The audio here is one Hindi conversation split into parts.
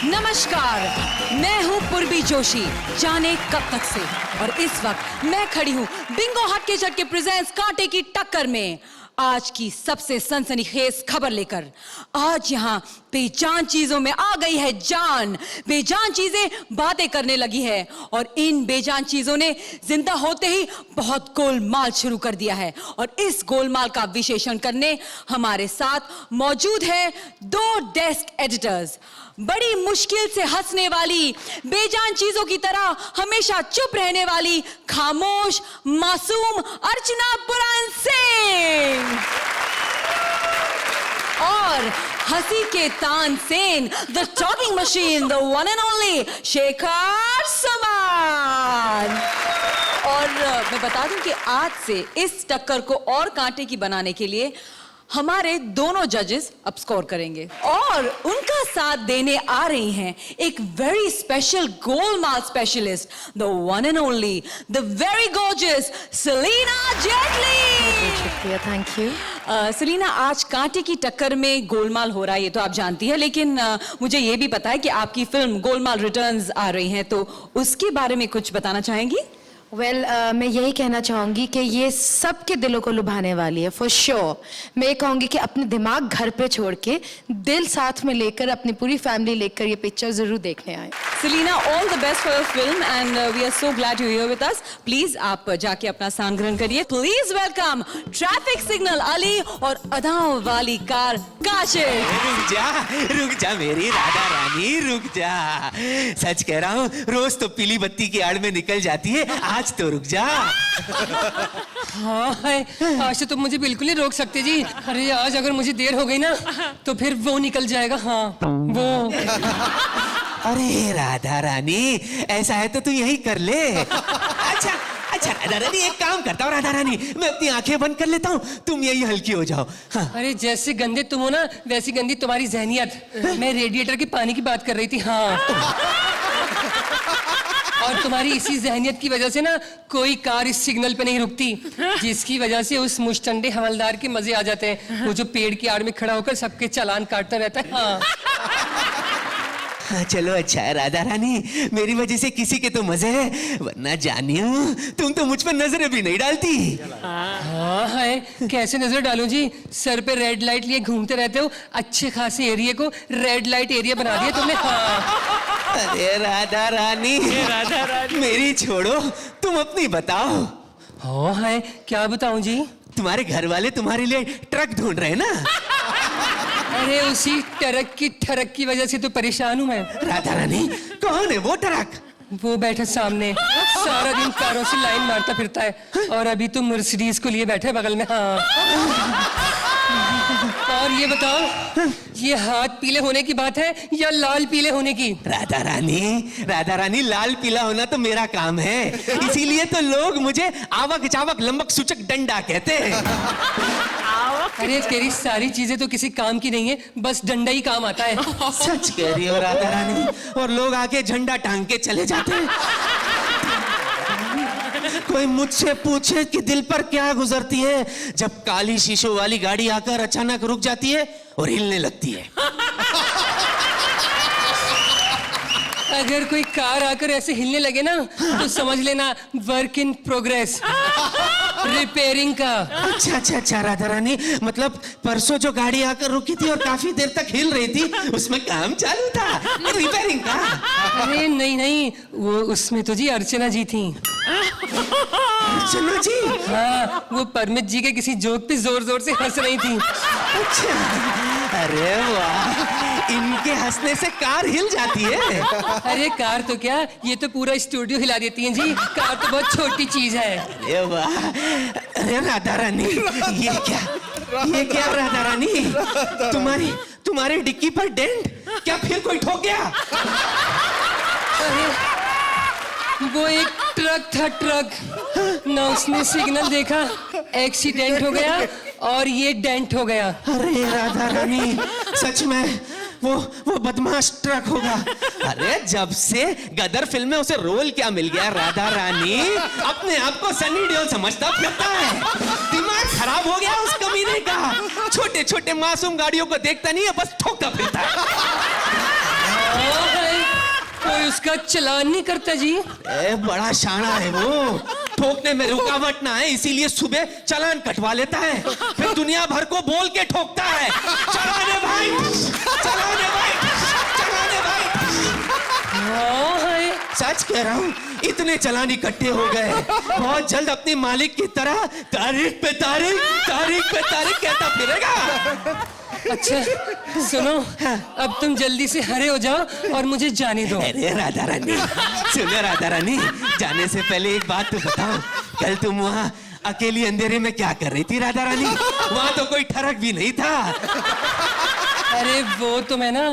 नमस्कार, मैं हूँ पूर्वी जोशी, जाने कब तक से, और इस वक्त मैं खड़ी हूँ बिंगो हट के झटके प्रेजेंट्स कांटे की टक्कर में आज की सबसे सनसनीखेज खबर लेकर। आज यहाँ बेजान चीजों में आ गई है जान। बेजान चीजें बातें करने लगी है और इन बेजान चीजों ने जिंदा होते ही बहुत गोलमाल शुरू कर दिया है। और इस गोलमाल का विश्लेषण करने हमारे साथ मौजूद है दो डेस्क एडिटर्स। बड़ी मुश्किल से हंसने वाली, बेजान चीजों की तरह हमेशा चुप रहने वाली खामोश मासूम अर्चना पुराण सिंह और हंसी के Tansen, the talking machine, the one and only Shekhar समान। और मैं बता दूं कि आज से इस टक्कर को और कांटे की बनाने के लिए हमारे दोनों जजेस अब स्कोर करेंगे और उनका साथ देने आ रही हैं एक very special Golmaal specialist, the one and only, the very gorgeous Celina Jaitly. शुक्रिया, थैंक यू। सेलिना, आज कांटे की टक्कर में गोलमाल हो रहा है, ये तो आप जानती हैं, लेकिन मुझे ये भी पता है कि आपकी फिल्म गोलमाल रिटर्न्स आ रही है, तो उसके बारे में कुछ बताना चाहेंगी? मैं यही कहना चाहूँगी कि ये सबके दिलों को लुभाने वाली है, फॉर श्योर। मैं ये कहूँगी कि अपने दिमाग घर पे छोड़ के दिल साथ में लेकर अपनी पूरी फैमिली लेकर ये पिक्चर जरूर देखने आए। Celina, all the best for your film and we are so glad you here with us. Please आप जाके अपना स्थान ग्रहण करिए। Please welcome traffic signal Ali और अदाओं वाली कार काशिफ। रुक जा मेरी राधा रानी, रुक जा। सच कह रहा हूँ, रोज तो पीली बत्ती की आड़ में निकल जाती है, आज तो रुक जा। हाँ है, आज तो तुम मुझे बिल्कुल नहीं रोक सकते जी। अरे आज अगर मुझे देर हो गई ना तो फिर वो निकल जाएगा। हाँ वो। अरे राधा रानी, ऐसा है तो तू यही कर ले। अच्छा राधा रानी, एक काम करता हूँ राधा रानी, मैं अपनी आंखें बंद कर लेता हूँ, तुम यही हल्की हो जाओ। हाँ। अरे जैसे गंदे तुम हो ना, वैसी गंदी तुम्हारी जहनियत। मैं रेडिएटर के पानी की बात कर रही थी। हाँ और तुम्हारी इसी जहनियत की वजह से ना कोई कार इस सिग्नल पे नहीं रुकती, जिसकी वजह से उस मुश्तंडे हवलदार के मजे आ जाते हैं, वो जो पेड़ की आड़ में खड़ा होकर सबके चालान काटता रहता है। हाँ चलो अच्छा है राधा रानी, मेरी वजह से किसी के तो मजे है, वरना जानियो तुम तो मुझ पर नजरें भी नहीं डालती। हाँ है, कैसे नजर डालूं जी? सर पे रेड लाइट लिए घूमते रहते हो, अच्छे खासे एरिया को रेड लाइट एरिया बना दिया तुमने। हाँ। अरे राधा रानी, मेरी छोड़ो, तुम अपनी बताओ। हाँ है, क्या बताऊं जी? तुम्हारे घर वाले तुम्हारे लिए ट्रक ढूंढ रहे हैं ना? अरे उसी ट्रक की वजह से तो परेशान हूँ मैं। राधा रानी, कौन है वो ट्रक? वो बैठा सामने, सारा दिन कारों से लाइन मारता फिरता है और अभी तो मर्सिडीज को लिए बैठे बगल में। हाँ और ये बताओ, ये हाथ पीले होने की बात है या लाल पीले होने की? राधा रानी, लाल पीला होना तो मेरा काम है, इसीलिए तो लोग मुझे आवक चावक लंबक सूचक डंडा कहते हैं। अरे तेरी सारी चीजें तो किसी काम की नहीं है, बस डंडा ही काम आता है। सच कह रही हो राधा रानी, और लोग आके झंडा टांग के चले जाते हैं। कोई मुझसे पूछे कि दिल पर क्या गुजरती है जब काली शीशों वाली गाड़ी आकर अचानक रुक जाती है और हिलने लगती है। अगर कोई कार आकर ऐसे हिलने लगे ना तो समझ लेना वर्क इन प्रोग्रेस, रिपेयरिंग का। अच्छा राधा रानी, मतलब परसों जो गाड़ी आकर रुकी थी और काफी देर तक हिल रही थी, उसमें काम चालू था, रिपेयरिंग का? अरे नहीं, वो उसमें तो जी अर्चना जी थी। अर्चना जी? हाँ, वो परमित जी के किसी जोक पे जोर जोर से हंस रही थी। अच्छा, अरे वाह, इनके हंसने से कार हिल जाती है। अरे कार तो क्या, ये तो पूरा स्टूडियो हिला देती है जी। कार तो बहुत छोटी चीज है। अरे वाह, अरे राधा रानी, ये क्या राधा रानी, तुम्हारी डिक्की पर डेंट, क्या फिर कोई ठोक गया? अरे वो एक ट्रक था, ट्रक ना उसने सिग्नल देखा, एक्सीडेंट हो गया और ये डेंट हो गया। अरे राधा रानी, सच में वो बदमाश ट्रक होगा। अरे जब से गदर फिल्म में उसे रोल क्या मिल गया राधा रानी, अपने आप को सनी देओल समझता फिरता है। दिमाग खराब हो गया उस कमीने का। छोटे छोटे छोटे मासूम गाड़ियों को देखता नहीं है, बस ठोकता फिरता है। कोई उसका चलान नहीं करता जी? बड़ा शाना है वो, ठोकने में रुकावट ना है इसीलिए सुबह चालान कटवा लेता है, फिर दुनिया भर को बोल के ठोकता है, चलाने भाई, चलाने भाई, चलाने भाई। सच कह रहा हूँ, इतने चालान इकट्ठे हो गए, बहुत जल्द अपने मालिक की तरह तारीख पे तारीख, तारीख पे तारीख कहता फिरेगा। अच्छा सुनो, अब तुम जल्दी से हरे हो जाओ और मुझे जाने दो। अरे राधा रानी, सुनो राधा रानी, जाने से पहले एक बात तो बताओ, कल तुम वहाँ अकेली अंधेरे में क्या कर रही थी राधा रानी? वहाँ तो कोई ठरक भी नहीं था। अरे वो तो मैं ना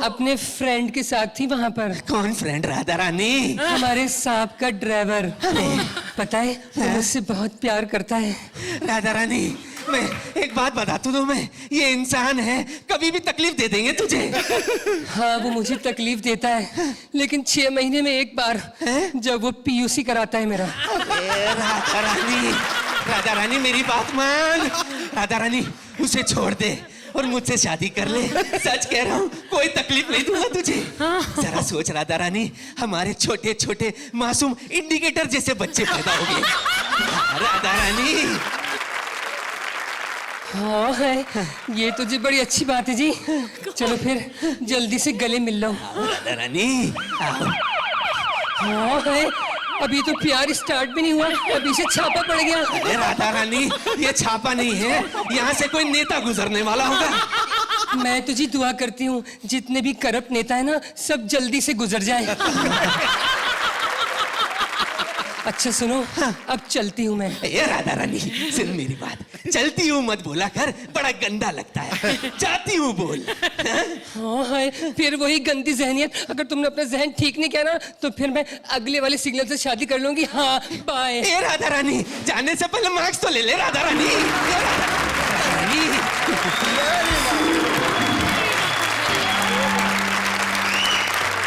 अपने फ्रेंड के साथ थी वहाँ पर। कौन फ्रेंड राधा रानी? हमारे सांप का ड्राइवर। पता है वो मुझसे बहुत प्यार करता है। राधा रानी, मैं एक बात बताता हूँ तुम्हें, ये इंसान है, कभी भी तकलीफ दे देंगे तुझे। हाँ वो मुझे तकलीफ देता है, लेकिन 6 महीने में एक बार, जब वो पीयूसी कराता है मेरा। राधा रानी, राधा रानी मेरी बात मान, राधा रानी उसे छोड़ दे और मुझसे शादी कर ले। सच कह रहा हूँ, कोई तकलीफ नहीं दूंगा तुझे। जरा सोच राधा रानी, हमारे छोटे छोटे मासूम इंडिकेटर जैसे बच्चे पैदा हो गए। राधा रानी। हाँ है, ये तो जी बड़ी अच्छी बात है जी। चलो फिर जल्दी से गले मिल लो। राधा रानी आओ। हाँ है, अभी तो प्यार स्टार्ट भी नहीं हुआ, अभी से छापा पड़ गया। अरे राधा रानी, ये छापा नहीं है, यहाँ से कोई नेता गुजरने वाला होगा। मैं तो जी दुआ करती हूँ जितने भी करप्ट नेता है ना, सब जल्दी से गुजर जाए। अच्छा सुनो, अब चलती हूँ मैं। ये राधा रानी सुन मेरी बात, चलती हूँ मत बोला कर, बड़ा गंदा लगता है, जाती हूँ बोल। हाँ है, फिर वही गंदी जहनियत, अगर तुमने अपना जहन ठीक नहीं किया ना, तो फिर मैं अगले वाले सिग्नल से शादी कर लूंगी। हाँ बाय। ए राधा रानी, जाने से पहले मार्क्स तो ले ले राधा रानी। ये राधा रानी।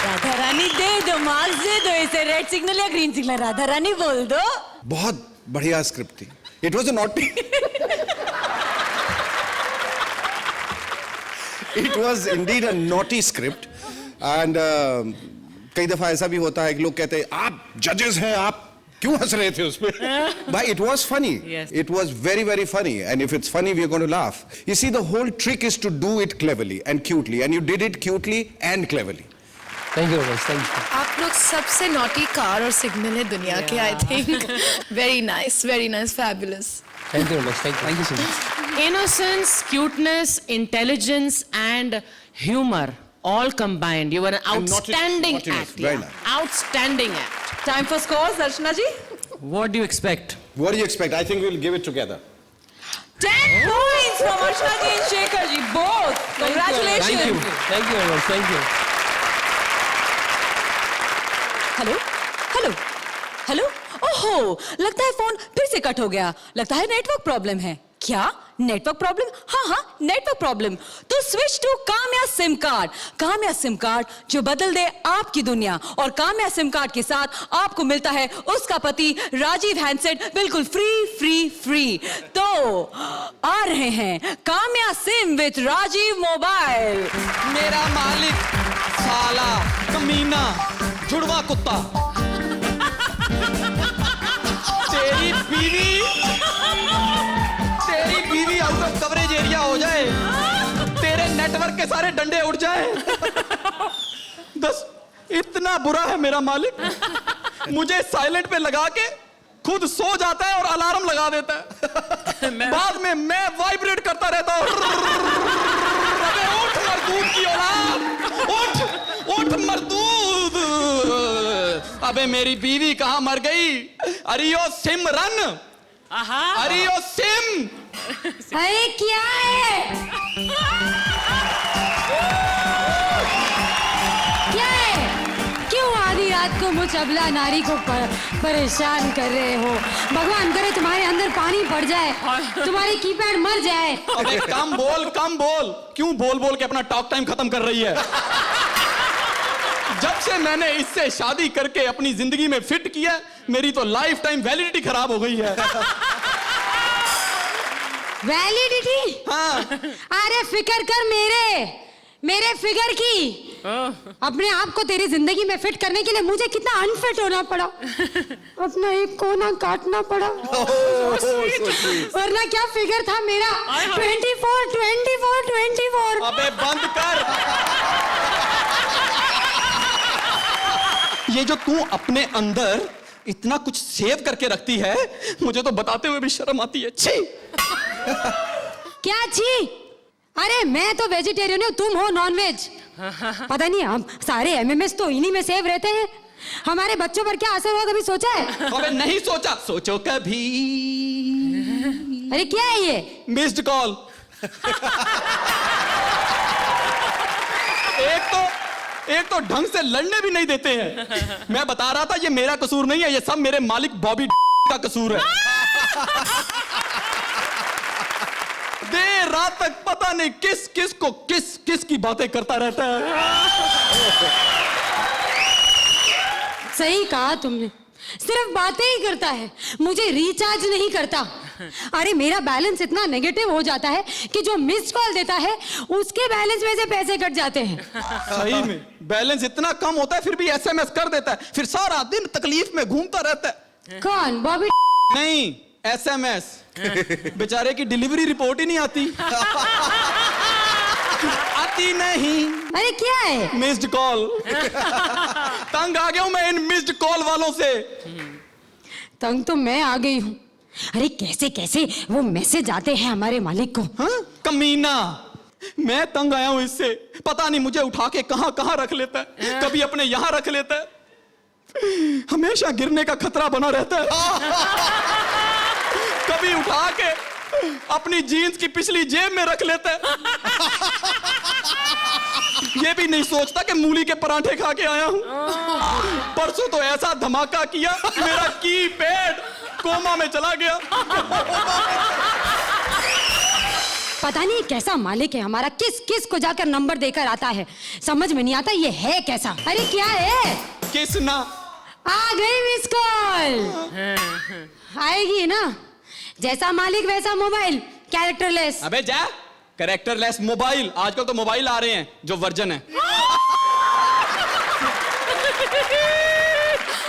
राधा रानी दे दो मार्क्स, दे दो इसे, रेड सिग्नल या ग्रीन सिग्नल, राधा रानी बोल दो। बहुत बढ़िया स्क्रिप्ट थी। It was a naughty, it was indeed a naughty script. And कई दफा ऐसा भी होता है कि लोग कहते हैं आप जजेस हैं, आप क्यों हंस रहे थे उसमें? भाई it was funny, it was very very funny, and if it's funny we are going to laugh. You see the whole trick is to do it cleverly and cutely, and you did it cutely and cleverly. Thank you thank you. आप लोग सबसे नॉटी कार और सिग्नल है दुनिया के, I think. Very nice, fabulous. Thank you thank you so much. Innocence, cuteness, intelligence, and humor all combined. You were an And outstanding naughtiness, act. very Yeah. nice. Outstanding act. Time for score, Darshana ji. What do you expect? What do you expect? I think we'll give it together. 10 points from Archana ji and Shekhar ji, both. Congratulations. Thank you thank you. Hello hello hello, ओहो, लगता है फोन फिर से कट हो गया, लगता है नेटवर्क प्रॉब्लम है। क्या नेटवर्क प्रॉब्लम? हाँ हाँ नेटवर्क प्रॉब्लम, तो switch to Kamya SIM card. Kamya SIM card जो बदल दे आपकी दुनिया, और काम्या सिम कार्ड के साथ आपको मिलता है उसका पति राजीव हैंडसेट बिल्कुल फ्री फ्री फ्री। तो आ रहे हैं Kamya SIM with Rajiv mobile. मेरा मालिक साला कमीना जुड़वा कुत्ता, तेरी बीवी आउट ऑफ कवरेज एरिया हो जाए, तेरे नेटवर्क के सारे डंडे उड़ जाए। बस इतना बुरा है मेरा मालिक, मुझे साइलेंट पे लगा के खुद सो जाता है और अलार्म लगा देता है, बाद में मैं वाइब्रेट करता रहता हूँ। अबे उठ मरदूद की औलाद, उठ उठ मरदूद। अबे मेरी बीवी कहाँ मर गई? अरियो सिमरन, अरियो सिम। अरे क्या है, क्या है? क्यों आधी रात को मुझ अबला नारी को परेशान कर रहे हो? भगवान करे तुम्हारे अंदर पानी पड़ जाए, तुम्हारी कीपैड मर जाए। अबे कम बोल कम बोल, क्यों बोल बोल के अपना टॉक टाइम खत्म कर रही है? जब से मैंने इससे शादी करके अपनी जिंदगी में फिट किया, मेरी तो लाइफ टाइम वैलिडिटी खराब हो गई है। वैलिडिटी? हाँ। अरे फिक्र कर मेरे फिगर की। अपने आप को तेरी जिंदगी में फिट करने के लिए मुझे कितना अनफिट होना पड़ा। अपना एक कोना काटना पड़ा। वरना क्या फिगर था मेरा। 24। अबे बंद कर। ये जो तू अपने अंदर इतना कुछ सेव करके रखती है, मुझे तो बताते हुए भी शर्म आती है। छी। क्या छी? अरे मैं तो वेजिटेरियन हूँ, तुम हो नॉनवेज। पता नहीं हम सारे एमएमएस तो इन्हीं में सेव रहते हैं। हमारे बच्चों पर क्या असर हुआ कभी सोचा है? अबे नहीं सोचा, सोचो कभी। अरे क्या है ये? Missed call. एक तो ढंग से लड़ने भी नहीं देते हैं। मैं बता रहा था ये मेरा कसूर नहीं है, ये सब मेरे मालिक बॉबी का कसूर है। देर रात तक पता नहीं किस की बातें करता रहता है। सही कहा तुमने, सिर्फ बातें ही करता है, मुझे रिचार्ज नहीं करता। अरे मेरा बैलेंस इतना नेगेटिव हो जाता है कि जो मिस्ड कॉल देता है उसके बैलेंस में से पैसे कट जाते हैं। सही में बैलेंस इतना कम होता है फिर भी एसएमएस कर देता है, फिर सारा दिन तकलीफ में घूमता रहता है। कौन? बॉबी? नहीं, एसएमएस। बेचारे की डिलीवरी रिपोर्ट ही नहीं आती। आती नहीं। अरे क्या है? Missed call. तंग आ गया हूं मैं इन मिस्ड कॉल वालों से। तंग तो मैं आ गई हूँ। अरे कैसे कैसे वो मैसेज आते हैं हमारे मालिक को। हाँ? कमीना, मैं तंग आया हूं इससे। पता नहीं मुझे उठा के कहां कहां रख लेता है, कभी अपने यहां रख लेता है, हमेशा गिरने का खतरा बना रहता है। कभी उठा के अपनी जीन्स की पिछली जेब में रख लेता है। ये भी नहीं सोचता कि मूली के पराठे खा के आया हूं। परसों तो ऐसा धमाका किया मेरा कीपैड कोमा में चला गया। पता नहीं कैसा मालिक है हमारा, किस किस को जाकर नंबर देकर आता है, समझ में नहीं आता ये है कैसा। अरे क्या है? किस ना? आ गई मिस कॉल। आएगी ना, जैसा मालिक वैसा मोबाइल, कैरेक्टरलेस। अबे जा, कैरेक्टरलेस मोबाइल। आजकल तो मोबाइल आ रहे हैं जो वर्जन है।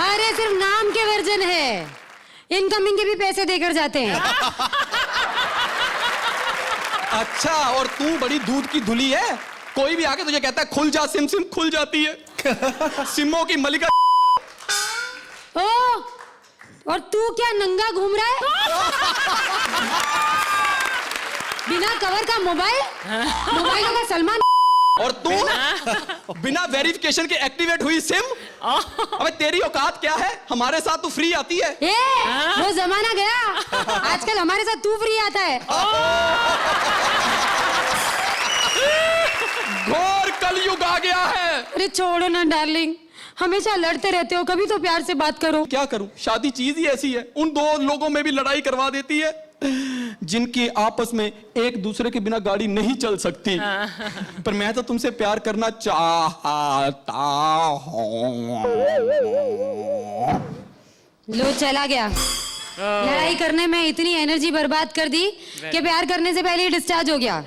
अरे सिर्फ नाम के वर्जन है, इनकमिंग के भी पैसे देकर जाते हैं। अच्छा, और तू बड़ी दूध की धुली है, कोई भी आके तुझे कहता है खुल जा सिम, सिम खुल जाती है। सिमों की मलिका। ओ, और तू क्या नंगा घूम रहा है? बिना कवर का मोबाइल का सलमान। और तू बिना वेरिफिकेशन के एक्टिवेट हुई सिम। अबे तेरी औकात क्या है? हमारे साथ तू फ्री आती है। ए, वो जमाना गया, आजकल हमारे साथ तू फ्री आता है। घोर कलयुग आ गया है। अरे छोड़ो ना डार्लिंग, हमेशा लड़ते रहते हो, कभी तो प्यार से बात करो। क्या करूं, शादी चीज ही ऐसी है, उन दो लोगों में भी लड़ाई करवा देती है जिनकी आपस में एक दूसरे के बिना गाड़ी नहीं चल सकती। पर मैं तो तुमसे प्यार करना चाहता हूं। लो चला गया। लड़ाई करने में इतनी एनर्जी बर्बाद कर दी कि प्यार करने से पहले ही डिस्चार्ज हो गया।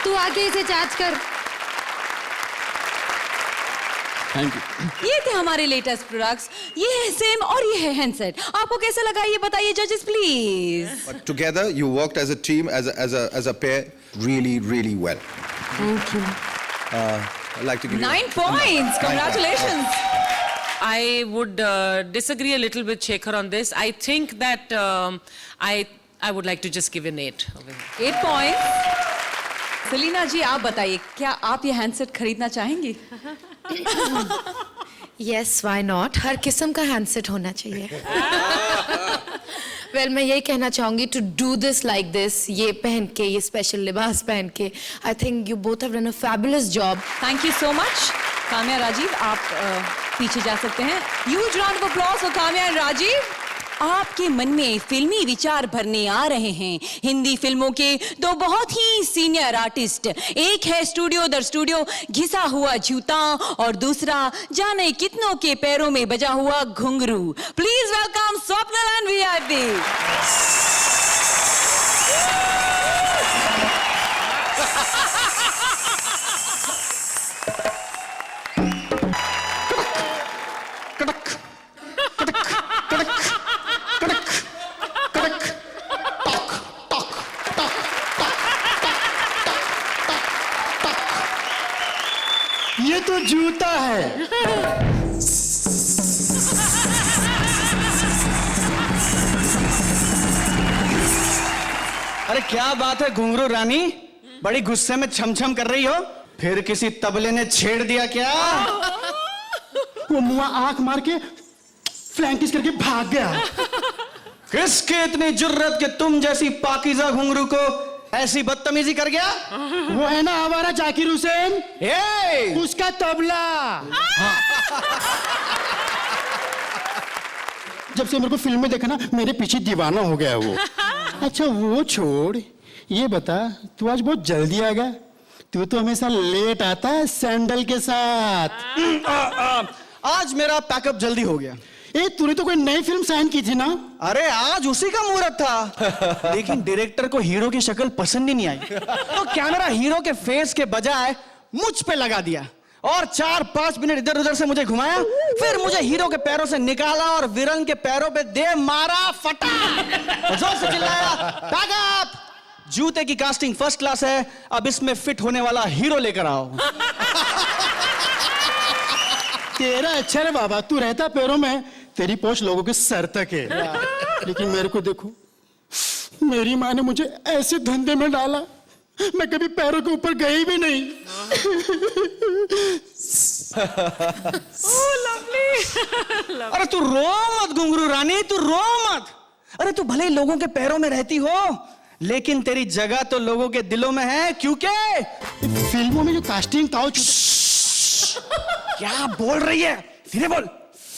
तू आके इसे चार्ज कर। Thank you. ये थे हमारे लेटेस्ट प्रोडक्ट्स, ये है सेम और ये है हैंडसेट। आपको कैसा लगा ये बताइए जजेस please. But together, you worked as a team, as a pair, really well. Thank you. I'd like to give you 9 points. Congratulations. I would disagree a little with Shekhar on this. I think that I would like to just give an 8 over here. 8 points. Salina जी आप बताइए, क्या आप ये हैंडसेट खरीदना चाहेंगी? Yes, why not. हर किस्म का हैंडसेट होना चाहिए। वेल मैं यही कहना चाहूंगी, to do this like this, ये पहन के, ये स्पेशल लिबास पहन के, I think you both have done a fabulous job. Thank you so much. Kamya, Rajiv आप पीछे जा सकते हैं। Huge round of applause for Kamya and Rajiv. आपके मन में फिल्मी विचार भरने आ रहे हैं हिंदी फिल्मों के दो बहुत ही सीनियर आर्टिस्ट। एक है स्टूडियो दर स्टूडियो घिसा हुआ जूता और दूसरा जाने कितनों के पैरों में बजा हुआ घुंघरू। Please welcome Swapnil and VIP. कड़क कड़क कड़क कड़क कड़क टॉक टॉक टॉक ये तो जूता है। अरे क्या बात है घुंघरू रानी, बड़ी गुस्से में छमछम कर रही हो। फिर किसी तबले ने छेड़ दिया क्या? वो मुआ आंख मार के फ्लैंकिस करके भाग गया। किसकी इतनी जुर्रत कि तुम जैसी पाकीज़ा घुंघरू को ऐसी बदतमीजी कर गया? वो है ना हमारा जाकिर हुसैन, उसका तबला। जब से मेरे को फिल्म में देखा ना, मेरे पीछे दीवाना हो गया वो। अच्छा वो छोड़, ये बता तू आज बहुत जल्दी आ गया। तू तो हमेशा लेट आता है सैंडल के साथ। आज मेरा पैकअप जल्दी हो गया। तूने तो कोई नई फिल्म साइन की थी ना? अरे आज उसी का मुहूर्त था, लेकिन डायरेक्टर को हीरो की शक्ल पसंद ही नहीं आई, तो कैमरा हीरो के फेस के बजाय मुझ पे लगा दिया और 4-5 मिनट इधर उधर से मुझे घुमाया, फिर मुझे हीरो के पैरों से निकाला और विलन के पैरों पे दे मारा, फटा और जोर से चिल्लाया, बैकअप! जूते की कास्टिंग फर्स्ट क्लास है, अब इसमें फिट होने वाला हीरो लेकर आओ। तेरा अच्छा रे बाबा, तू रहता पैरों में, तेरी पहुंच लोगों के सर तक है। लेकिन मेरे को देखो, मेरी माँ ने मुझे ऐसे धंधे में डाला, मैं कभी पैरों के ऊपर गई भी नहीं। अरे तू रो मत घुंघरू रानी, तू रो मत। अरे तू भले ही लोगों के पैरों में रहती हो, लेकिन तेरी जगह तो लोगों के दिलों में है, क्योंकि फिल्मों में जो कास्टिंग काउच। क्या बोल रही है? धीरे बोल।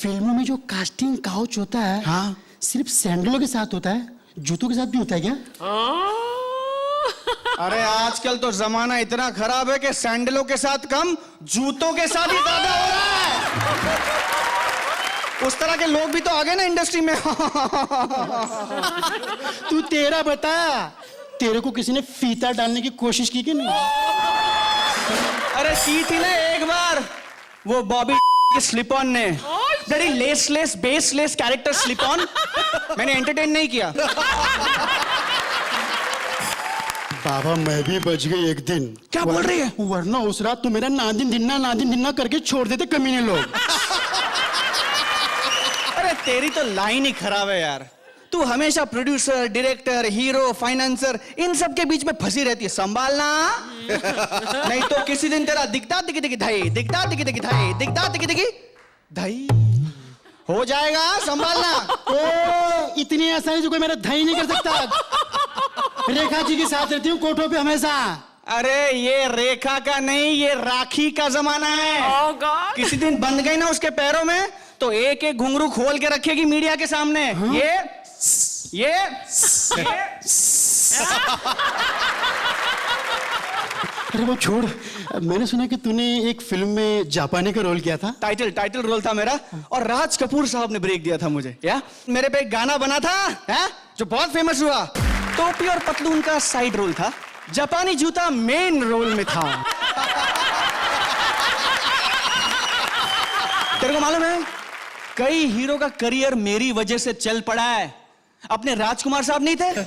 फिल्मों में जो कास्टिंग काउच होता है, हाँ, सिर्फ सैंडलों के साथ होता है, जूतों के साथ भी होता है क्या? अरे आजकल तो जमाना इतना खराब है कि सैंडलों के साथ कम, जूतों के साथ ही ज्यादा हो रहा है। उस तरह के लोग भी तो आ गए ना इंडस्ट्री में। तू तेरा बता, तेरे को किसी ने फीता डालने की कोशिश की कि नहीं? अरे की थी ना एक बार, वो बॉबी के स्लिप ऑन ने, बड़ी लेसलेस बेसलेस कैरेक्टर स्लिप ऑन, मैंने एंटरटेन नहीं किया। बाबा मैं भी बच गई एक दिन। क्या बोल रही है? वरना उस रात तो मेरा नादिन दिन्ना करके छोड़ देते कमीने लोग। अरे तेरी तो लाइन ही खराब है यार, तू हमेशा प्रोड्यूसर, डायरेक्टर, हीरो, फाइनेंसर, इन सब के बीच में फंसी रहती है, संभालना। नहीं तो किसी दिन तेरा दिखता दिखी दिखी धाई, दिखता दिखी दिखी धाई, दिखता दिखी दिखी धाई हो जाएगा, संभालना। ओ इतनी आसानी से कोई मेरा धाई नहीं कर सकता। रेखा जी के साथ रहती हूँ कोठों पे हमेशा। अरे ये रेखा का नहीं, ये राखी का जमाना है। Oh God! किसी दिन बंध गई ना उसके पैरों में, तो एक एक घुंघरू खोल के रखेगी मीडिया के सामने। हाँ? ये अरे वो छोड़, मैंने सुना कि तूने एक फिल्म में जापानी का रोल किया था। टाइटल रोल था मेरा, और राज कपूर साहब ने ब्रेक दिया था मुझे। या मेरे पे एक गाना बना था, है? जो बहुत फेमस हुआ। टोपी और पतलून का साइड रोल था, जापानी जूता मेन रोल में था। तेरे को मालूम है, कई हीरो का करियर मेरी वजह से चल पड़ा है। अपने राजकुमार साहब नहीं थे,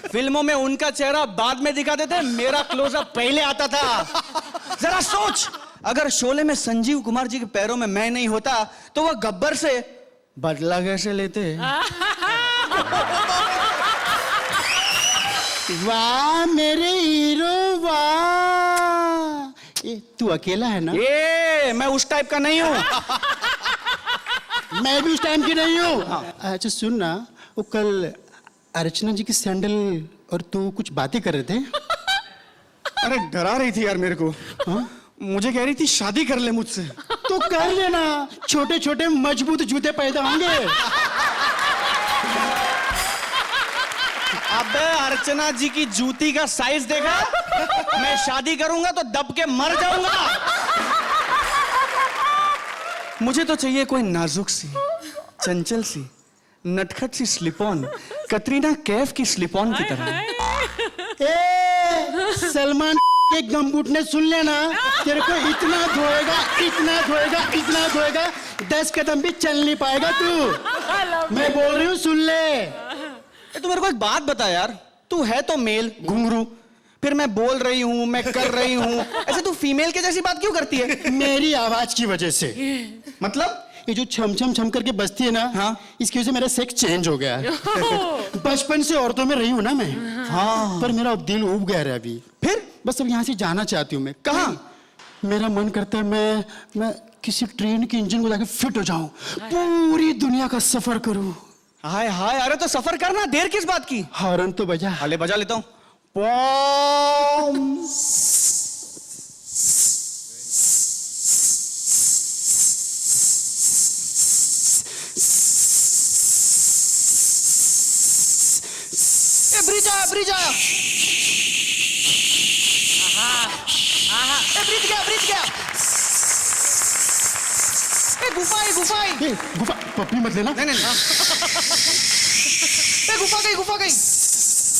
फिल्मों में उनका चेहरा बाद में दिखाते थे, मेरा क्लोजअप पहले आता था। जरा सोच, अगर शोले में संजीव कुमार जी के पैरों में मैं नहीं होता, तो वह गब्बर से बदला कैसे लेते? वाह मेरे हीरो, वाह। तू अकेला है ना? ये मैं उस टाइप का नहीं हूँ। मैं भी उस टाइम की नहीं हूँ। अच्छा सुन ना, वो कल अर्चना जी की सैंडल और तू कुछ बातें कर रहे थे। अरे डरा रही थी यार मेरे को। हाँ? मुझे कह रही थी शादी कर ले मुझसे। तो कर लेना, छोटे छोटे मजबूत जूते पैदा होंगे। अबे अर्चना जी की जूती का साइज देखा? मैं शादी करूंगा तो दब के मर जाऊंगा। मुझे तो चाहिए कोई नाजुक सी, चंचल सी, नटखट सी स्लिप ऑन, कटरीना कैफ की स्लिप ऑन की तरह। सलमान के गमबुट ने सुन लेना, तेरे को इतना धोएगा, इतना धोएगा, इतना धोएगा, 10 कदम भी चल नहीं पाएगा तू। मैं बोल रही हूँ, सुन ले। तू मेरे को एक बात बता यार, तू है तो मेल घुंघरू, फिर मैं बोल रही हूँ, मैं कर रही हूँ, ऐसे तू फीमेल के जैसी बात क्यों करती है? मेरी आवाज की वजह से। मतलब ये जो छम छम छम करके बजती है ना, हाँ। इसकी वजह से मेरा सेक्स चेंज हो गया है। बचपन से औरतों में रही हूँ ना मैं, हाँ। पर मेरा दिल उब गया है अभी। फिर बस अब यहाँ से जाना चाहती हूँ मैं। कहाँ? मेरा मन करता है मैं किसी ट्रेन के इंजन को जाके फिट हो जाऊं, पूरी दुनिया का सफर करूं। हाय हाय, अरे तो सफर करना, देर किस बात की? हॉर्न तो बजा। हाले बजा लेता हूँ। पॉम। ए ब्रिज आया, ब्रिज आया। ए ब्रिज गया, ब्रिज गया। ए गुफा है, गुफा है। ए, गुफा पप्पी मत लेना। नहीं नहीं नहीं। ए गुफा गई, गुफा गई।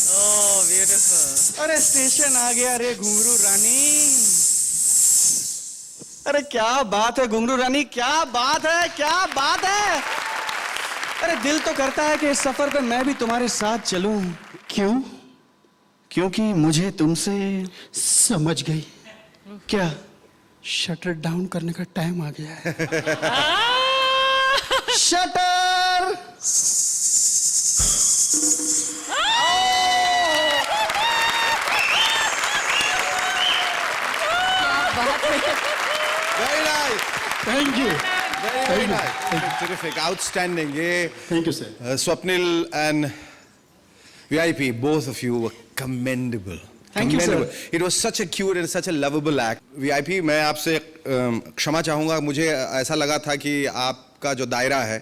Oh, beautiful. अरे स्टेशन आ गया रे घुंघरू रानी। अरे क्या बात है घुंघरू रानी, क्या बात है, क्या बात है। अरे दिल तो करता है कि इस सफर पे मैं भी तुम्हारे साथ चलूं। क्यों? क्योंकि मुझे तुमसे समझ गई, क्या? शटर डाउन करने का टाइम आ गया है। Shutter. Very nice. Thank you, Very nice. Terrific. Outstanding. ये thank you sir. Swapnil and VIP, both of you were commendable. Thank you, sir. Commendable. It was such a cute and such a lovable act. VIP, मैं आपसे क्षमा चाहूँगा, मुझे ऐसा लगा था कि आपका जो दायरा है,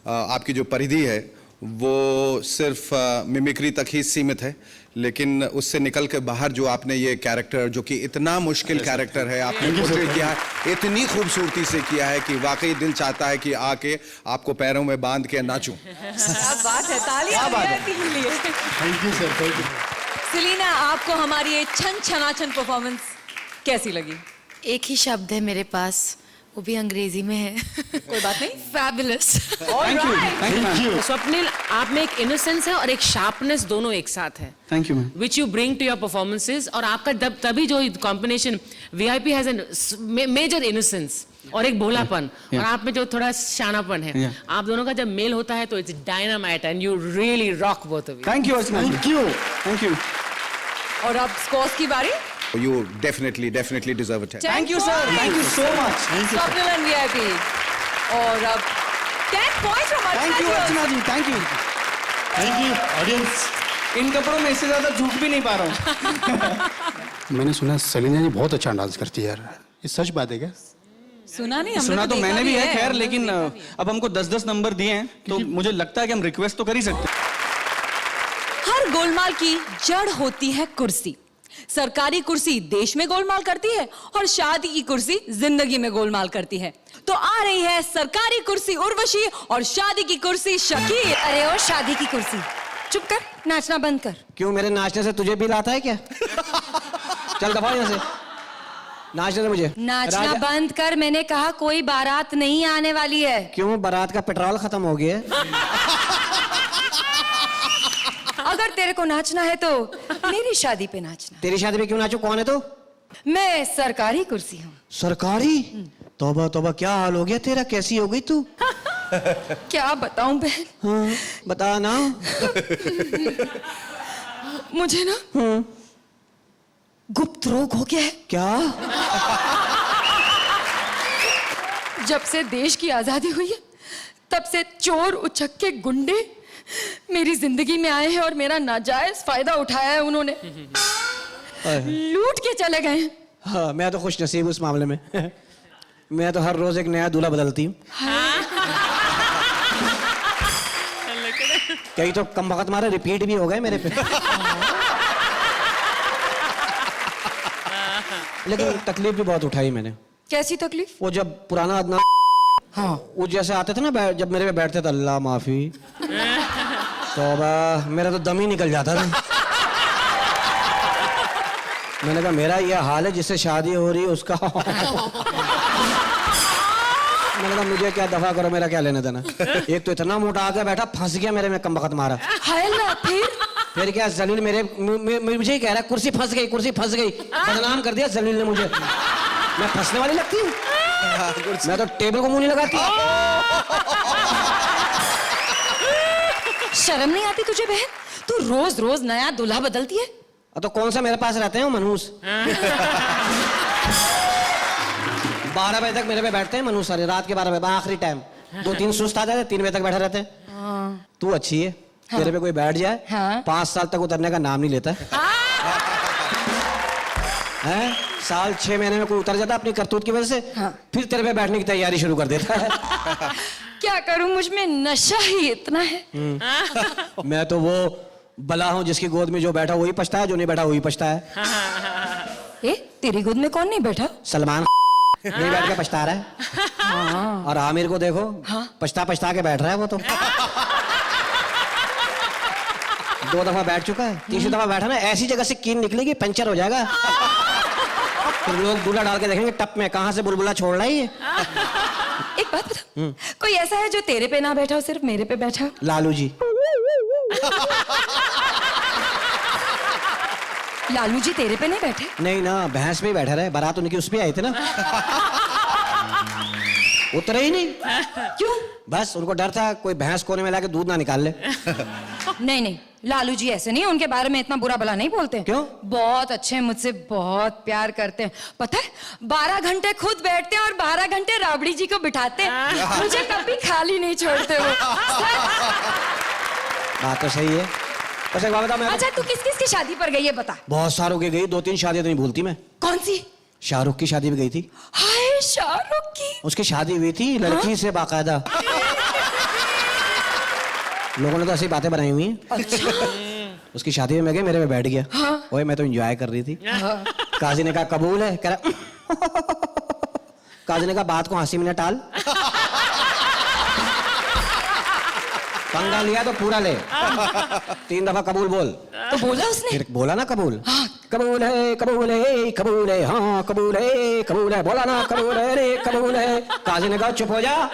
आपकी जो परिधि है, वो सिर्फ मिमिक्री तक ही सीमित है, लेकिन उससे निकल के बाहर जो आपने ये कैरेक्टर, जो कि इतना मुश्किल कैरेक्टर है, आपने पोर्ट्रेट किया है, इतनी खूबसूरती से किया है कि वाकई दिल चाहता है कि आके आपको पैरों में बांध के नाचूं। क्या बात है, तालियां VIP के लिए। Thank you sir, thank you. Celina, आपको हमारी ये छन छनाछन परफॉर्मेंस कैसी लगी? एक ही शब्द है मेरे पास, वो भी अंग्रेजी में है। कोई बात नहीं। Fabulous. Thank you, thank you, Swapnil, आप में एक इनोसेंस है और एक शार्पनेस दोनों एक साथ है, thank you ma'am. which you bring to your performances, और आपका तभी जो combination, VIP has a major innocence और एक भोलापन, और आप में जो थोड़ा शानापन है, आप दोनों का जब मेल होता है तो it's dynamite and you really rock both of you. Thank you, thank you, thank you. और अब स्कोर्स की बारी। You definitely deserve it. Thank you sir, thank you so much. Swapnil and VIP। और अब 10 points from thank you Archana ji, thank you. Thank you audience. इन कपड़ों में इससे ज्यादा झूठ भी नहीं पा रहा हूँ। मैंने सुना सेलिना जी बहुत अच्छा डांस करती है यार, ये सच बात है क्या? सुना नहीं, हमने सुना तो देखा मैंने भी है, खैर, हमने लेकिन देखा भी है। अब हमको 10-10 नंबर दिए हैं, तो मुझे लगता है कि हम रिक्वेस्ट तो कर ही सकते हैं। हर गोलमाल की जड़ होती है कुर्सी। सरकारी कुर्सी देश में गोलमाल करती है और शादी की कुर्सी जिंदगी में गोलमाल करती है। तो आ रही है सरकारी कुर्सी उर्वशी और शादी की कुर्सी शकील। अरे ओ शादी की कुर्सी, चुप कर, नाचना बंद कर। क्यों, मेरे नाचने से तुझे बिल आता है क्या? चल दफा यहाँ से, नाचने दे मुझे। नाचना बंद कर, मैंने कहा कोई बारात नहीं आने वाली है। क्यों, बारात का पेट्रोल खत्म हो गया है? अगर तेरे को नाचना है तो मेरी शादी पे नाचना। तेरी शादी में क्यों नाचू, कौन है तू? मैं सरकारी कुर्सी हूँ। सरकारी? तौबा तौबा, क्या हाल हो गया तेरा, कैसी हो गई तू? क्या बताऊं बहन, हाँ, बता ना। मुझे ना गुप्त रोग हो गया है। क्या? जब से देश की आजादी हुई है, तब से चोर उचक्के गुंडे मेरी जिंदगी में आए हैं और मेरा नाजायज फायदा उठाया है उन्होंने। लूट के चले गए हैं। हाँ, मैं तो खुश नसीब उस मामले में। मैं तो हर रोज एक नया दूल्हा बदलती हूँ। कई तो कम वक्त मारे रिपीट भी हो गए मेरे पे। लेकिन तकलीफ भी बहुत उठाई मैंने। कैसी तकलीफ? वो जब पुराना अदनान, हाँ, वो जैसे आते थे ना, जब मेरे पे बैठते थे, अल्लाह माफी, तौबा, मेरा तो दम ही निकल जाता था। मैंने कहा मेरा ये हाल है, जिससे शादी हो रही है उसका। मैंने कहा मुझे क्या, दफा करो, मेरा क्या लेना देना। एक तो इतना मोटा आके बैठा, फंस गया मेरे में, कम बखत मारा। हाय अल्लाह, फिर क्या, जलील मुझे ही कह रहा है कुर्सी फंस गई, कुर्सी फंस गई। बदनाम कर दिया जलील ने मुझे। मैं फंसने वाली लगती हूँ? मैं तो टेबल को मुंह नहीं लगाती। शर्म नहीं आती तुझे बहन? तू रोज रोज नया दूल्हा बदलती है। तो कौन सा मेरे पास रहते हैं मनहूस? 12 बजे तक मेरे पे बैठते हैं मनहूस सारे, रात के 12 बजे आखिरी टाइम। 2-3 सुस्त आ जाते, 3 बजे तक बैठे रहते हैं। तू अच्छी है, तेरे पे कोई बैठ जाए, 5 साल तक उतरने का नाम नहीं लेता है। साल 6 महीने में कोई उतर जाता अपनी करतूत की वजह से, फिर तेरे पे बैठने की तैयारी शुरू कर देता है। क्या करूं, मुझ में नशा ही इतना है। मैं तो वो बला हूं जिसकी गोद में जो बैठा वही पछता है, जो नहीं बैठा वही पछता है। ए, तेरी गोद में कौन नहीं बैठा? सलमान नहीं बैठ के पछता रहा है। और आमिर को देखो, पछता पछता के बैठ रहा है वो तो। 2 दफा बैठ चुका है, 3री दफा बैठा ना, ऐसी जगह से कीन निकलेगी, पंचर हो जाएगा। फिर लोग दूल्हा डाल के देखेंगे टप में, कहां से बुलबुला छोड़ रहा है ये। एक बात बता, कोई ऐसा है जो तेरे पे ना बैठा हो, सिर्फ मेरे पे बैठा हो? लालू जी। लालू जी तेरे पे नहीं बैठे? नहीं ना, भैंस पे ही बैठे रहे, बारात उनकी उस पे आई थी ना। उतरे ही नहीं। क्यों? बस उनको डर था कोई भैंस कोने में लाके दूध ना निकाल ले। नहीं नहीं, लालू जी ऐसे नहीं, उनके बारे में इतना बुरा भला नहीं बोलते। क्यों? बहुत अच्छे हैं, मुझसे बहुत प्यार करते हैं। पता है, 12 घंटे खुद बैठते हैं और 12 घंटे राबड़ी जी को बिठाते हैं। मुझे कभी खाली नहीं छोड़ते वो। बात तो सही है। बस एक बात बता, मैं अच्छा, तू किस किस की शादी पर गई है बता? बहुत सारों की गई, 2-3 शादियां तो नहीं भूलती मैं। कौन सी? शाहरुख की शादी भी गई थी। हाय, शाहरुख की? उसकी शादी हुई थी लड़की से बाकायदा। लोगों ने तो ऐसी बातें बनाई हुई हैं। अच्छा। उसकी शादी में मैं गया, मेरे में बैठ गया। ओए, मैं तो एंजॉय कर रही थी। काजी ने कहा कबूल है, कह रहा। काजी ने कहा बात को हंसी में न टाल, पंगा लिया तो पूरा ले। 3 दफा कबूल बोल। तो बोला उसने? फिर बोला ना कबूल। कबूल है, कबूल है, कबूल है, हाँ कबूल है, कबूल है, बोला ना कबूल है रे, कबूल है। काजी ने कहा चुप हो जा,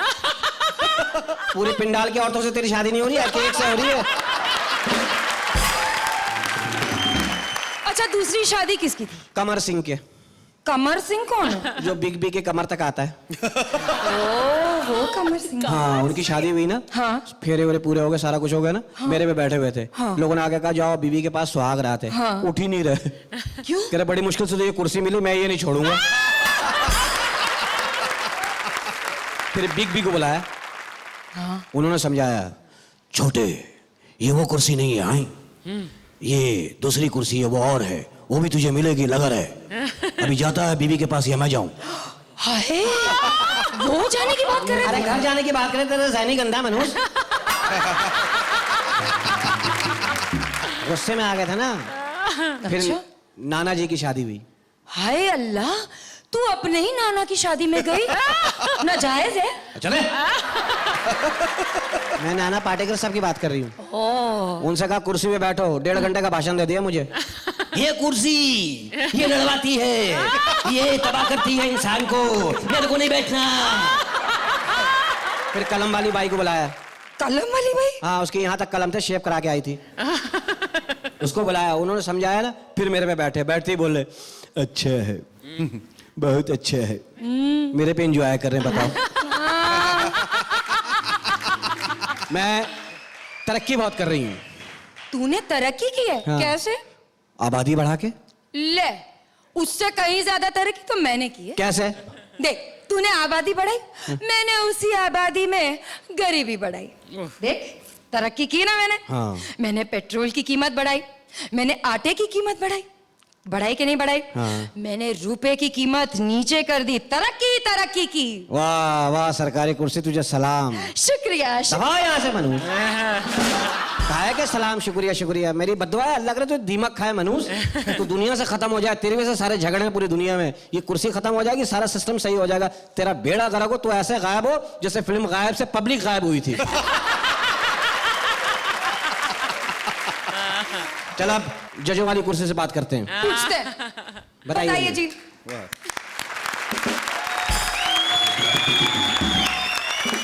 पूरी पिंडाल की औरतों से तेरी शादी नहीं हो रही है, एक से हो रही है। अच्छा, दूसरी शादी किसकी थी? कमर सिंह के। कमर सिंह कौन है? जो बिग बी के कमर तक आता है। वो कमर सिंह। हाँ, उनकी शादी हुई ना। हाँ। फेरे वेरे पूरे हो गए, सारा कुछ हो गया ना। मेरे पे बैठे हुए थे। लोगों ने आगे कहा जाओ बीबी के पास सुहाग रात है। उठ ही नहीं रहे। क्यों? कह रहे बड़ी मुश्किल से तो ये कुर्सी मिली, मैं ये नहीं छोड़ूंगा। फिर बिग बी को बुलाया। उन्होंने समझाया, छोटे ये वो कुर्सी नहीं है, हाँ ये दूसरी कुर्सी है, वो और है, वो भी तुझे मिलेगी लगर है। अभी जाता है बीबी के पास, या मैं जाऊं? हाय, वो जाने की बात कर रहे थे? अरे घर जाने की बात करें, तेरा ज़हनी गंदा मनोज। गुस्से में आ गया था ना। फिर नाना जी की शादी हुई। हाय अल्लाह, तू अपने ही नाना की शादी में गई? नाजायज है? चले। मैं नाना पाटेकर साहब की बात कर रही हूँ। उनसे कहा कुर्सी पे बैठो, 1.5 घंटे का भाषण दे दिया मुझे। ये कुर्सी ये लड़वाती है, ये तबाह करती है इंसान को, मेरे को नहीं बैठना। फिर कलम वाली बाई को बुलाया। कलम वाली बाई? हाँ, उसके यहाँ तक कलम थे, शेव करा के आई थी। उसको बुलाया, उन्होंने समझाया ना। फिर मेरे पे बैठे, बैठते ही बोले अच्छा है, बहुत अच्छा है। मेरे पे एंजॉय कर रहे हैं, बताओ। मैं तरक्की बहुत कर रही हूँ। तूने तरक्की की है? हाँ। कैसे? आबादी बढ़ा के। ले, उससे कहीं ज्यादा तरक्की तो मैंने की है। कैसे? देख, तूने आबादी बढ़ाई, मैंने उसी आबादी में गरीबी बढ़ाई। देख, तरक्की की ना मैंने। हाँ। मैंने पेट्रोल की कीमत बढ़ाई, मैंने आटे की कीमत बढ़ाई, बढ़ाई कि नहीं बढ़ाई? हाँ। मैंने रुपए की कीमत नीचे कर दी, तरक्की तरक्की की। वाह वाह, सरकारी कुर्सी तुझे सलाम। शुक्रिया। दबा यहाँ से मनूस। काहे के सलाम शुक्रिया शुक्रिया, मेरी बद्दुआ है, अल्लाह करे तो दीमक खाए मनूस, तू दुनिया से खत्म हो जाए। तेरी वजह से सारे झगड़े हैं पूरी दुनिया में। ये कुर्सी खत्म हो जाएगी, सारा सिस्टम सही हो जाएगा। तेरा बेड़ा गर्क हो, तो ऐसे गायब हो जैसे फिल्म गायब से पब्लिक गायब हुई थी। चल अब जजों वाली कुर्सी से बात करते हैं। पूछते हैं। बताइए बताइए जी।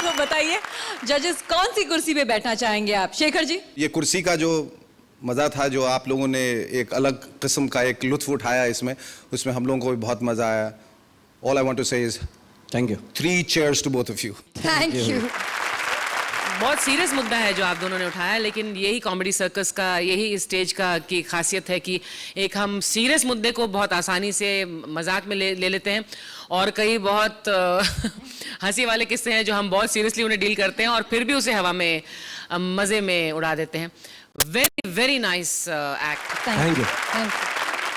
तो बताइए जजेस कौन सी कुर्सी पे बैठना चाहेंगे आप? शेखर जी। ये कुर्सी का जो मज़ा था, जो आप लोगों ने एक अलग किस्म का एक लुत्फ उठाया इसमें, उसमें हम लोगों को भी बहुत मज़ा आया। All I want to say is thank you. 3 cheers to both of you. Thank you. बहुत सीरियस मुद्दा है जो आप दोनों ने उठाया, लेकिन यही कॉमेडी सर्कस का, यही स्टेज का की खासियत है कि एक हम सीरियस मुद्दे को बहुत आसानी से मजाक में ले लेते हैं, और कई बहुत हंसी वाले किस्से हैं जो हम बहुत सीरियसली उन्हें डील करते हैं और फिर भी उसे हवा में मजे में उड़ा देते हैं। Very very nice act. Thank you.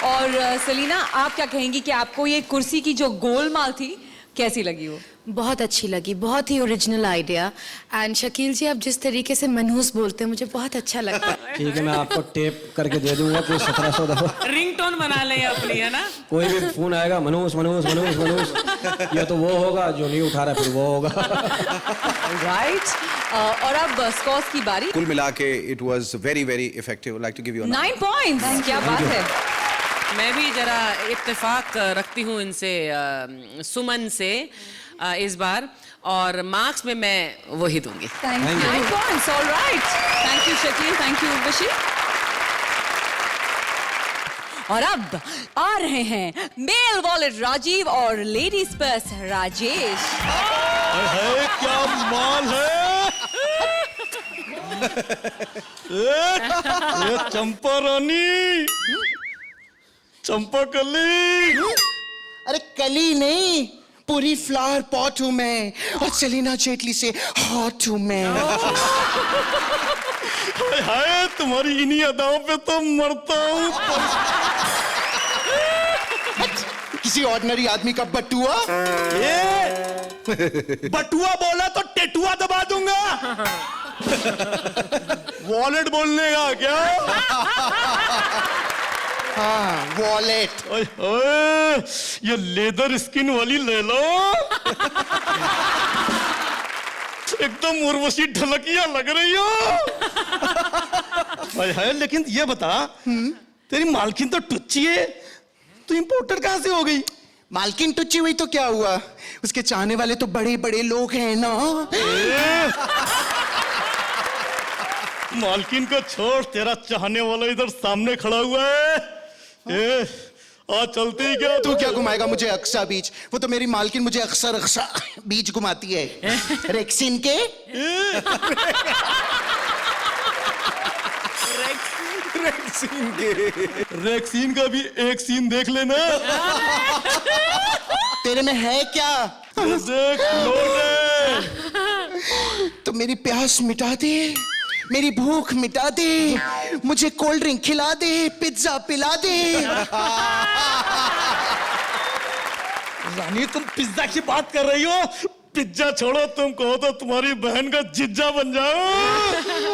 और सलीना, आप क्या कहेंगी कि आपको ये कुर्सी की जो गोलमाल थी कैसी लगी? वो बहुत अच्छी लगी, बहुत ही ओरिजिनल आइडिया। एंड शकील जी, आप जिस तरीके से मनहूस बोलते हैं मुझे बहुत अच्छा लगता है। ठीक है, मैं आपको टेप करके दे दूंगा कोई 1700 दफा। रिंगटोन बना लें अपनी, है ना? कोई भी फोन आएगा मनहूस मनहूस मनहूस मनहूस, या तो वो होगा जो नहीं उठा रहा, फिर वो होगा। राइट। और अब स्कॉर्स की बारी। कुल मिला के it was very very effective. I'd like to give you a 9 points. क्या बात है। मैं भी जरा इत्तेफाक रखती हूँ इनसे, सुमन से इस बार, और मार्क्स में मैं वही दूंगी। Thank you. 9 points. Alright, thank you Shakeel, thank you Urvashi. और अब आ रहे हैं मेल वॉलेट राजीव और लेडीज पर्स राजेश। क्या माल है। ये चंपा रानी, चंपा कली। अरे कली नहीं, पूरी फ्लावर पॉट हूं मैं, और सेलिना जेटली से हॉट हूं मैं। हाय हाय, तुम्हारी इन्हीं अदाओं पे तो मरता हूँ। किसी ऑर्डिनरी आदमी का बटुआ। बटुआ बोला तो टेटुआ दबा दूंगा। वॉलेट बोलने का क्या? हाँ, वॉलेट। ये लेदर स्किन वाली ले लो। एकदम उर्वशी ढलकिया लग रही हो। है, लेकिन ये बता, तेरी मालकिन तो टुच्ची है, तू इंपोर्टर कहां से हो गई? मालकिन टुच्ची हुई तो क्या हुआ, उसके चाहने वाले तो बड़े बड़े लोग हैं ना। मालकिन को छोड़, तेरा चाहने वाला इधर सामने खड़ा हुआ है। आज चलते ही क्या? तू क्या घुमाएगा मुझे अक्सा बीच? वो तो मेरी मालकिन मुझे अक्सर अक्सा बीच घुमाती है। रेक्सिन के। रेक्सीन का भी एक सीन देख लेना। तेरे में है क्या? देख लोटे। तो मेरी प्यास मिटा दे, मेरी भूख मिटा दे, मुझे कोल्ड ड्रिंक खिला दे, पिज्जा पिला दे। रानी, तुम पिज्जा की बात कर रही हो? पिज्जा छोड़ो, तुम कहो तो तुम्हारी बहन का जिज्जा बन जाओ।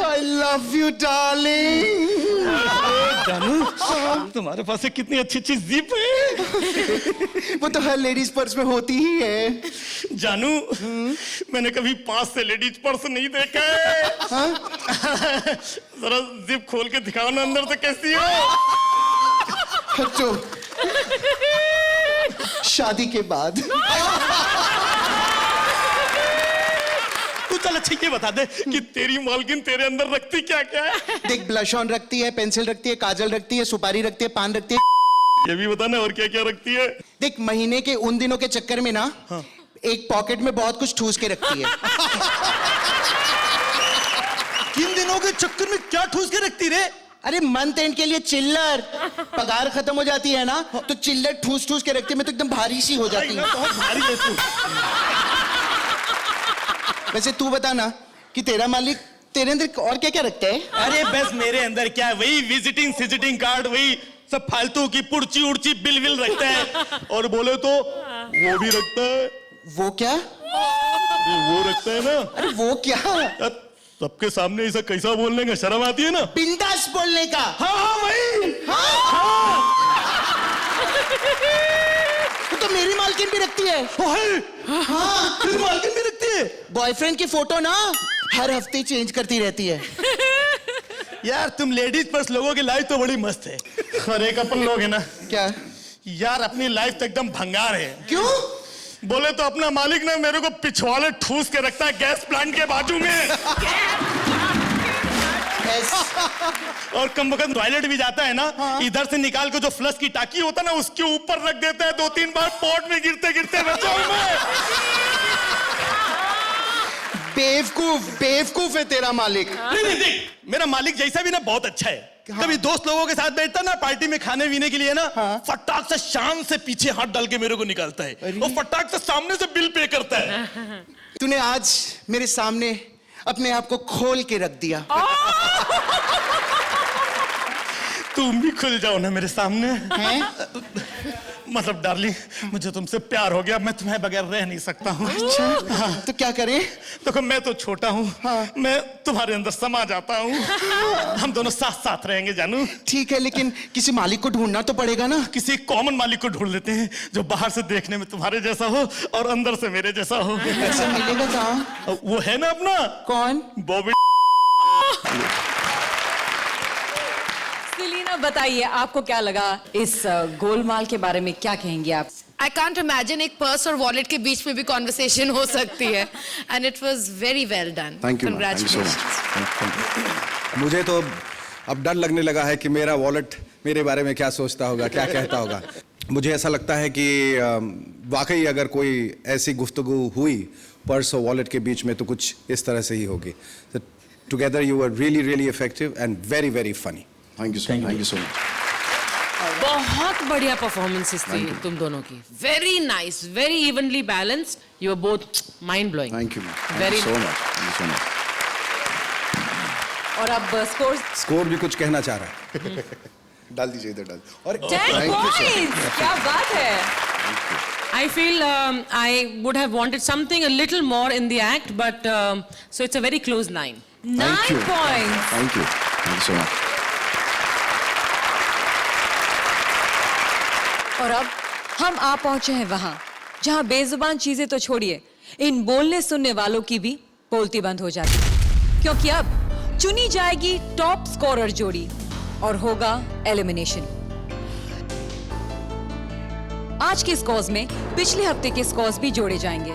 I love you, darling. जानू, तुम्हारे पास कितनी अच्छी अच्छी जीप है। वो तो हर लेडीज पर्स में होती ही है। जानू, मैंने कभी पास से लेडीज पर्स नहीं देखा है। जरा जिप खोल के दिखाओ ना अंदर से कैसी हो। तो शादी के बाद। तू चल अच्छा ये बता दे कि तेरी मालकिन तेरे अंदर रखती क्या क्या है? देख, ब्लश ऑन रखती है, पेंसिल रखती है, काजल रखती है, सुपारी रखती है, पान रखती है। ये भी बता ना, और क्या क्या रखती है? देख, महीने के उन दिनों के चक्कर में ना, एक पॉकेट में बहुत कुछ ठूस के रखती है। किन दिनों के चक्कर में क्या ठूस के रखती रे? अरे मंथ एंड के लिए चिल्लर, पगार खत्म हो जाती है ना, तो चिल्लर ठूस ठूस के रखती है। मैं तो एकदम भारी सी हो जाती हूँ। बहुत भारी है तू। वैसे तू बता ना कि तेरा मालिक तेरे अंदर और क्या क्या रखता है? अरे बस मेरे अंदर क्या है, वही विजिटिंग कार्ड, वही सब फालतू की पुड़ची उड़ची बिल विल रखता है। और बोले तो वो भी रखता है। वो क्या? वो रखता है ना। अरे वो क्या? सबके सामने ऐसा कैसा बोलने का शर्म आती है ना। बिंदास बोलने का। हाँ वही। हाँ। तो मेरी मालकिन भी रखती है। हाँ, तेरी मालकिन भी रखती है। बॉयफ्रेंड की फोटो ना हर हफ्ते चेंज करती रहती है। यार तुम लेडीज पर्स लोगों की लाइफ तो बड़ी मस्त है, और एक अपन लोग है ना, क्या? यार अपनी लाइफ तो एकदम भंगार है। क्यों? बोले तो अपना मालिक ना मेरे को पिछवाड़े ठूस के रखता है गैस प्लांट के बाजू में, और कम वक्त टॉयलेट भी जाता है ना, इधर से निकाल के जो फ्लश की टाकी होता है ना उसके ऊपर रख देता है, 2-3 बार पॉट में गिरते गिरते बचाओ मैं। बेवकूफ है तेरा मालिक। नहीं, देख मेरा मालिक जैसा भी ना बहुत अच्छा है। कभी दोस्त लोगों के साथ बैठता ना पार्टी में खाने पीने के लिए ना, फटाक से शान से पीछे हाथ डाल के मेरे को निकालता है, और फटाक से सामने से बिल पे करता है। तूने आज मेरे सामने अपने आप को खोल के रख दिया। तुम भी खुल जाओ ना मेरे सामने। मतलब डार्लिंग, मुझे तुमसे प्यार हो गया, मैं तुम्हें बगैर रह नहीं सकता हूँ। अच्छा, तो क्या करें? देखो मैं तो छोटा हूँ, मैं तुम्हारे अंदर समा जाता हूँ, हम दोनों साथ साथ रहेंगे जानू। ठीक है, लेकिन किसी मालिक को ढूंढना तो पड़ेगा ना। किसी कॉमन मालिक को ढूंढ लेते हैं जो बाहर से देखने में तुम्हारे जैसा हो और अंदर से मेरे जैसा हो। ऐसा मिलेगा कहाँ? वो है ना अपना। कौन? बॉबी। सेलिना बताइए आपको क्या लगा इस गोलमाल के बारे में, क्या कहेंगे आप? I can't imagine एक पर्स और वॉलेट के बीच में भी कॉन्वर्सेशन हो सकती है, and it was very well done. Thank you, Congratulations. मुझे तो अब डर लगने लगा है कि मेरा वॉलेट मेरे बारे में क्या सोचता होगा, क्या कहता होगा। मुझे ऐसा लगता है कि वाकई अगर कोई ऐसी गुफ्तगू हुई पर्स और वॉलेट के बीच में तो कुछ इस तरह से ही होगी। Together you were really really effective and very very funny. Thank you so much. बहुत बढ़िया परफॉर्मेंसेस थी तुम दोनों की। Very nice, very evenly balanced, you are both mind blowing. Thank you Very so much. और अब स्कोर भी कुछ कहना चाह रहा है। डाल दीजिए इधर, डाल। और 10 points, क्या बात है। I feel I would have wanted something a little more in the act, but so it's a very close 9. 9 points. Thank you so much. और अब हम आ पहुंचे हैं वहां जहां बेजुबान चीजें तो छोड़िए, इन बोलने सुनने वालों की भी बोलती बंद हो जाती, क्योंकि अब चुनी जाएगी टॉप स्कोरर जोड़ी और होगा एलिमिनेशन। आज के स्कोर्स में पिछले हफ्ते के स्कोर्स भी जोड़े जाएंगे।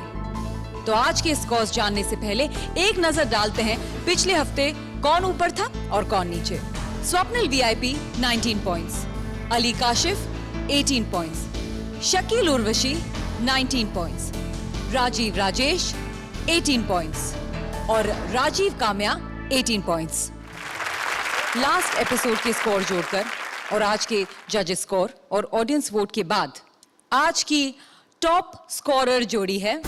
तो आज के स्कोर्स जानने से पहले एक नजर डालते हैं पिछले हफ्ते कौन ऊपर था और कौन नीचे। Swapnil VIP 19 points, Ali Kashif 18 points, Shakeel Urvashi 19 points, Rajiv Rajesh 18 points और Rajiv Kamya 18 points. Last episode के स्कोर जोड़कर और आज के जजेस स्कोर और ऑडियंस वोट के बाद आज की टॉप स्कोरर जोड़ी है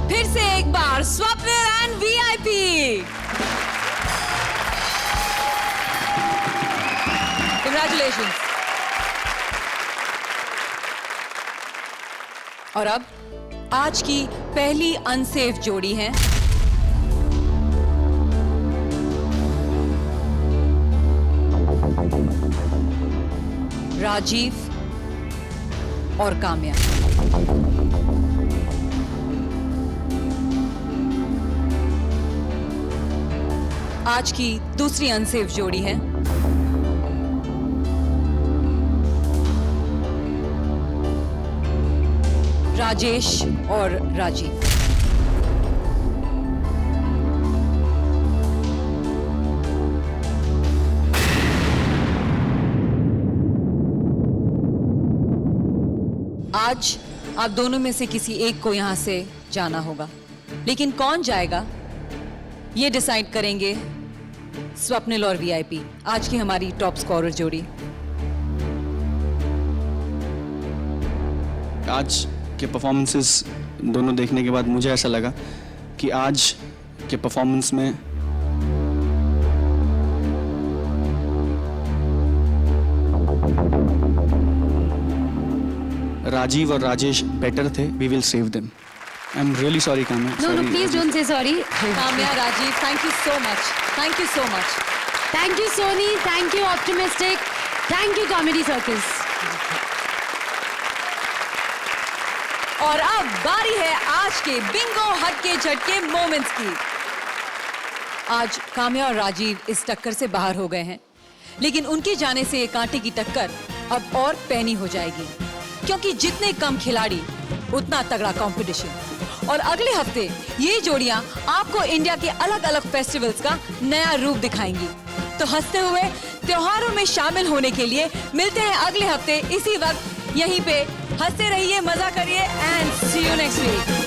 फिर से एक बार स्वप्निल एंड वीआईपी। Congratulations. और अब आज की पहली अनसेफ जोड़ी है राजीव और काम्या। आज की दूसरी अनसेफ जोड़ी है राजेश और राजीव। आज आप दोनों में से किसी एक को यहां से जाना होगा, लेकिन कौन जाएगा ये डिसाइड करेंगे स्वप्निल और वीआईपी, आज की हमारी टॉप स्कोरर जोड़ी। आज के परफॉर्मेंसेस दोनों देखने के बाद मुझे ऐसा लगा कि आज के परफॉर्मेंस में राजीव और राजेश बेटर थे। We will save them. I am really sorry Kamya. No, please don't say sorry. Kamya, Rajiv, thank you so much, thank you so much. Thank you, Sony. Thank you, Optimistic. Thank you comedy circus. और अब बारी है आज के बिंगो हटके झटके मोमेंट्स की। आज काम्या और राजीव इस टक्कर से बाहर हो गए हैं, लेकिन उनके जाने से ये कांटे की टक्कर अब और पैनी हो जाएगी, क्योंकि जितने कम खिलाड़ी उतना तगड़ा कंपटीशन। और अगले हफ्ते ये जोड़ियां आपको इंडिया के अलग अलग फेस्टिवल्स का नया रूप दिखाएंगी। तो हंसते हुए त्योहारों में शामिल होने के लिए मिलते हैं अगले हफ्ते इसी वक्त यहीं पे। हंसते रहिए, मजा करिए and see you next week.